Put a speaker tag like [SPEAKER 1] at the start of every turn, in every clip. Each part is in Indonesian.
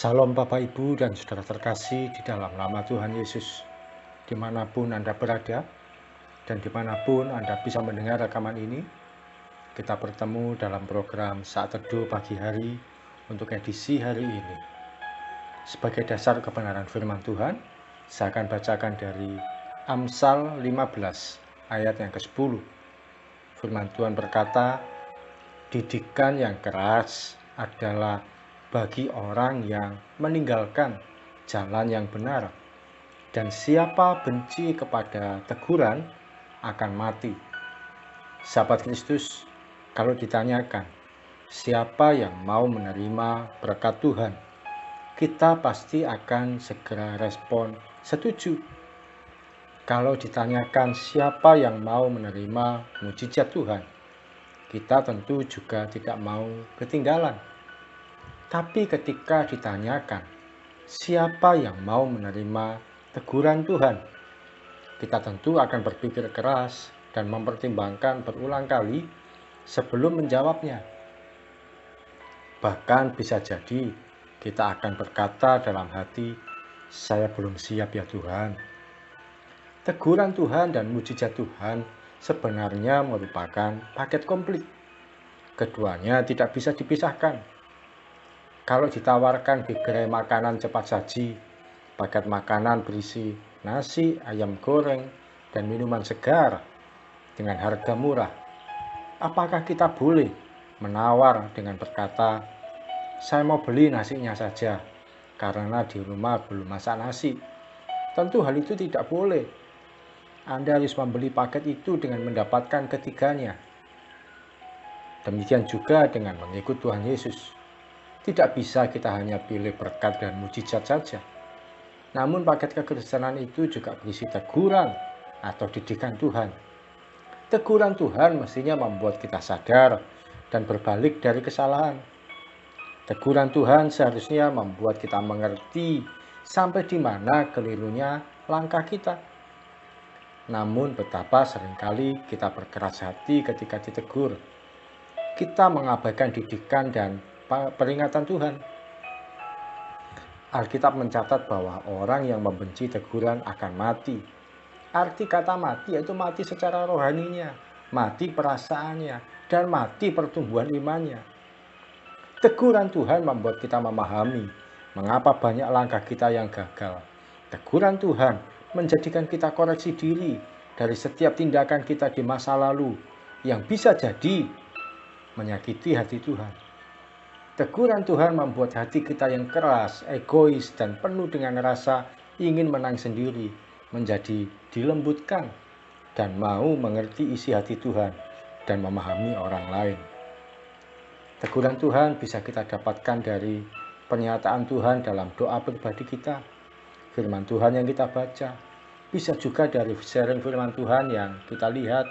[SPEAKER 1] Salam Bapak Ibu dan Saudara terkasih di dalam nama Tuhan Yesus. Dimanapun Anda berada dan dimanapun Anda bisa mendengar rekaman ini, kita bertemu dalam program Saat Teduh Pagi Hari untuk edisi hari ini. Sebagai dasar kebenaran firman Tuhan, saya akan bacakan dari Amsal 15 ayat yang ke-10. Firman Tuhan berkata, didikan yang keras adalah bagi orang yang meninggalkan jalan yang benar, dan siapa benci kepada teguran akan mati. Sahabat Kristus, kalau ditanyakan siapa yang mau menerima berkat Tuhan, kita pasti akan segera respon setuju. Kalau ditanyakan siapa yang mau menerima mujizat Tuhan, kita tentu juga tidak mau ketinggalan. Tapi ketika ditanyakan siapa yang mau menerima teguran Tuhan, kita tentu akan berpikir keras dan mempertimbangkan berulang kali sebelum menjawabnya. Bahkan bisa jadi kita akan berkata dalam hati, saya belum siap ya Tuhan. Teguran Tuhan dan mujizat Tuhan sebenarnya merupakan paket komplit. Keduanya tidak bisa dipisahkan. Kalau ditawarkan di gerai makanan cepat saji, paket makanan berisi nasi, ayam goreng, dan minuman segar dengan harga murah, apakah kita boleh menawar dengan berkata, saya mau beli nasinya saja karena di rumah belum masak nasi? Tentu hal itu tidak boleh. Anda harus membeli paket itu dengan mendapatkan ketiganya. Demikian juga dengan mengikut Tuhan Yesus. Tidak bisa kita hanya pilih berkat dan mujizat saja. Namun paket kekristenan itu juga berisi teguran atau didikan Tuhan. Teguran Tuhan mestinya membuat kita sadar dan berbalik dari kesalahan. Teguran Tuhan seharusnya membuat kita mengerti sampai di mana kelirunya langkah kita. Namun betapa seringkali kita berkeras hati ketika ditegur. Kita mengabaikan didikan dan peringatan Tuhan. Alkitab mencatat bahwa orang yang membenci teguran akan mati. Arti kata mati yaitu mati secara rohaninya, mati perasaannya, dan mati pertumbuhan imannya. Teguran Tuhan membuat kita memahami mengapa banyak langkah kita yang gagal. Teguran Tuhan menjadikan kita koreksi diri dari setiap tindakan kita di masa lalu yang bisa jadi menyakiti hati Tuhan. Teguran Tuhan membuat hati kita yang keras, egois, dan penuh dengan rasa ingin menang sendiri menjadi dilembutkan dan mau mengerti isi hati Tuhan dan memahami orang lain. Teguran Tuhan bisa kita dapatkan dari pernyataan Tuhan dalam doa pribadi kita, firman Tuhan yang kita baca, bisa juga dari sharing firman Tuhan yang kita lihat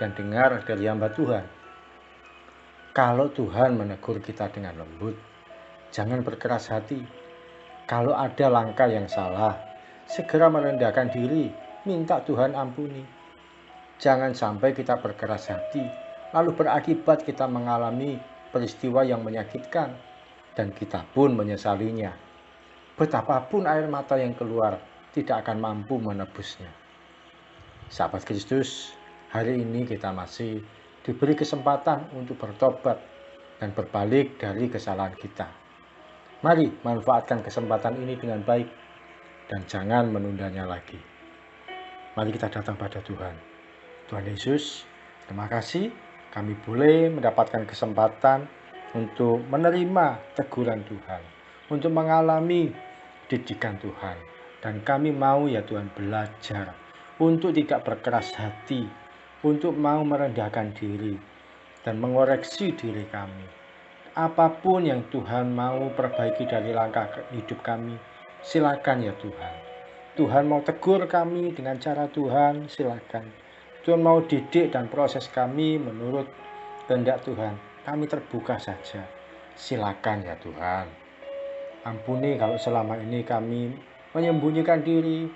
[SPEAKER 1] dan dengar dari hamba Tuhan. Kalau Tuhan menegur kita dengan lembut, jangan berkeras hati. Kalau ada langkah yang salah, segera merendahkan diri, minta Tuhan ampuni. Jangan sampai kita berkeras hati, lalu berakibat kita mengalami peristiwa yang menyakitkan, dan kita pun menyesalinya. Betapapun air mata yang keluar, tidak akan mampu menebusnya. Sahabat Kristus, hari ini kita masih diberi kesempatan untuk bertobat dan berbalik dari kesalahan kita. Mari manfaatkan kesempatan ini dengan baik dan jangan menundanya lagi. Mari kita datang pada Tuhan. Tuhan Yesus, terima kasih kami boleh mendapatkan kesempatan untuk menerima teguran Tuhan, untuk mengalami didikan Tuhan. Dan kami mau ya Tuhan belajar untuk tidak berkeras hati, untuk mau merendahkan diri dan mengoreksi diri kami. Apapun yang Tuhan mau perbaiki dari langkah hidup kami, silakan ya Tuhan. Tuhan mau tegur kami dengan cara Tuhan, silakan. Tuhan mau didik dan proses kami menurut kehendak Tuhan, kami terbuka saja. Silakan ya Tuhan. Ampuni kalau selama ini kami menyembunyikan diri,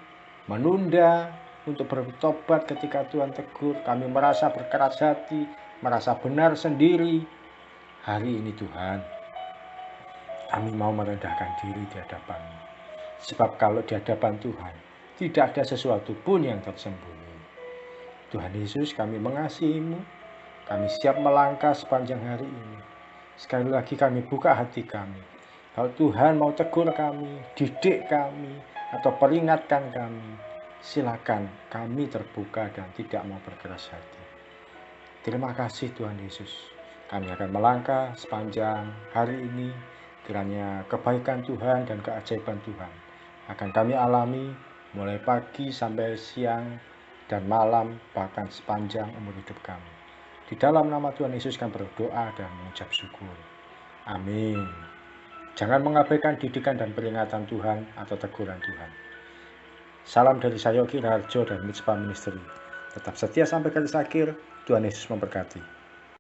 [SPEAKER 1] menunda untuk bertobat ketika Tuhan tegur. Kami merasa berkeras hati, merasa benar sendiri. Hari ini Tuhan, Kami mau merendahkan diri di hadapan-Mu. Sebab kalau di hadapan Tuhan, tidak ada sesuatu pun yang tersembunyi. Tuhan Yesus, kami mengasihi-Mu. Kami siap melangkah sepanjang hari ini. Sekali lagi kami buka hati kami. Kalau Tuhan mau tegur kami, didik kami, atau peringatkan kami, silakan, kami terbuka dan tidak mau berkeras hati. Terima kasih Tuhan Yesus. Kami akan melangkah sepanjang hari ini. Kiranya kebaikan Tuhan dan keajaiban Tuhan akan kami alami mulai pagi sampai siang dan malam, bahkan sepanjang umur hidup kami. Di dalam nama Tuhan Yesus kami berdoa dan mengucap syukur. Amin. Jangan mengabaikan didikan dan peringatan Tuhan atau teguran Tuhan. Salam dari saya Yogi Raharjo dan Mitspa Ministry. Tetap setia sampai garis akhir. Tuhan Yesus memberkati.